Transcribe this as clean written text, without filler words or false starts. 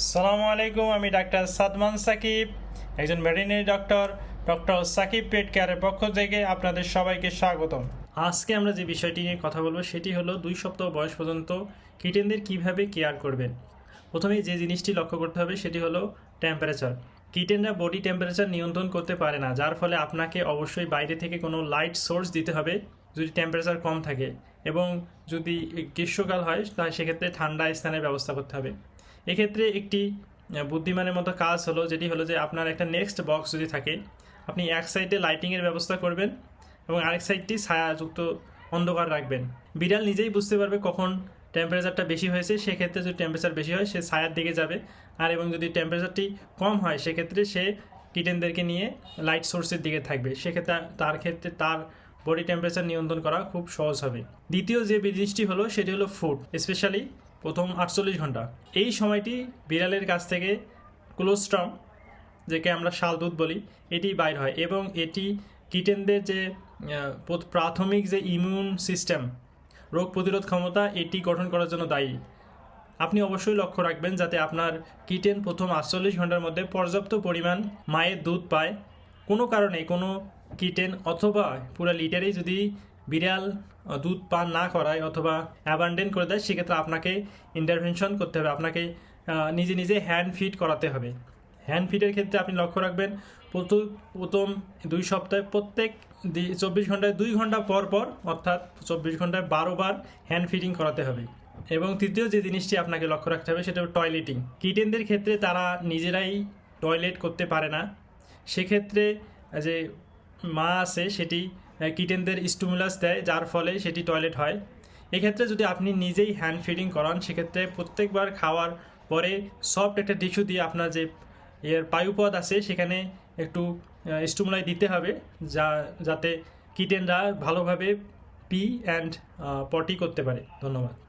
সালামু আলাইকুম, আমি ডাক্তার সাদমান সাকিব, একজন ভেটেরিনারি ডক্টর। ডক্টর সাকিব পেট কেয়ারের পক্ষ থেকে আপনাদের সবাইকে স্বাগতম। আজকে আমরা যে বিষয়টি নিয়ে কথা বলবো সেটি হলো 2 সপ্তাহ বয়স পর্যন্ত কিটেনদের কিভাবে কেয়ার করবেন। প্রথমেই যে জিনিসটি লক্ষ্য করতে হবে সেটি হলো টেম্পারেচার। কিটেনরা বডি টেম্পারেচার নিয়ন্ত্রণ করতে পারে না, যার ফলে আপনাকে অবশ্যই বাইরে থেকে কোনো লাইট সোর্স দিতে হবে যদি টেম্পারেচার কম থাকে, এবং যদি গ্রীষ্মকাল হয় তাহলে সেক্ষেত্রে ঠান্ডা স্থানের ব্যবস্থা করতে হবে। এক্ষেত্রে একটি বুদ্ধিমানের মতো কাজ হলো, যেটি হলো যে আপনার একটা নেক্সট বক্স যদি থাকে, আপনি এক সাইডে লাইটিংয়ের ব্যবস্থা করবেন এবং আরেক সাইডটি ছায়াযুক্ত অন্ধকার রাখবেন। বিড়াল নিজেই বুঝতে পারবে কখন টেম্পারেচারটা বেশি হয়েছে। সেক্ষেত্রে যদি টেম্পারেচার বেশি হয় সে ছায়ার দিকে যাবে, আর এবং যদি টেম্পারেচারটি কম হয় সেক্ষেত্রে সে কিটেনদেরকে নিয়ে লাইট সোর্সের দিকে থাকবে। সেক্ষেত্রে তার বডি টেম্পারেচার নিয়ন্ত্রণ করা খুব সহজ হবে। দ্বিতীয় যে জিনিসটি হলো সেটি হলো ফুড, স্পেশালি প্রথম 48 ঘন্টা। এই সময়টি বিড়ালের কাছ থেকে কোলোস্ট্রাম, যেকে আমরা শাল দুধ বলি, এটি বাইর হয় এবং এটি কিটেনদের যে প্রাথমিক যে ইমিউন সিস্টেম, রোগ প্রতিরোধ ক্ষমতা, এটি গঠন করার জন্য দায়ী। আপনি অবশ্যই লক্ষ্য রাখবেন যাতে আপনার কিটেন প্রথম 48 ঘন্টার মধ্যে পর্যাপ্ত পরিমাণ মায়ের দুধ পায়। কোনো কারণে কোনো কিটেন অথবা পুরো লিটারেই যদি বিড়াল দুধ পান না করায় অথবা অ্যাবান্ডেন করে দেয়, সেক্ষেত্রে আপনাকে ইন্টারভেনশন করতে হবে। আপনাকে নিজে নিজে হ্যান্ড ফিড করাতে হবে। হ্যান্ড ফিডের ক্ষেত্রে আপনি লক্ষ্য রাখবেন প্রথম 2 সপ্তাহে প্রত্যেক 24 ঘন্টায় 2 ঘন্টা পর পর, অর্থাৎ 24 ঘন্টায় 12 বার হ্যান্ড ফিডিং করাতে হবে। এবং তৃতীয় যে জিনিসটি আপনাকে লক্ষ্য রাখতে হবে সেটা হলো টয়লেটিং। কিটেনদের ক্ষেত্রে তারা নিজেরাই টয়লেট করতে পারে না। সেক্ষেত্রে যে মা আছে সেটি কিটেনদের স্টিমুলাস দেয়, যার ফলে সেটি টয়লেট হয়। এক্ষেত্রে যদি আপনি নিজেই হ্যান্ড ফিডিং করান, সেক্ষেত্রে প্রত্যেকবার খাওয়ার পরে সফট একটা টিস্যু দিয়ে আপনার যে পায়ুপথ আছে সেখানে একটু স্টিমুলাই দিতে হবে, যাতে কিটেনরা ভালোভাবে পি অ্যান্ড পটি করতে পারে। ধন্যবাদ।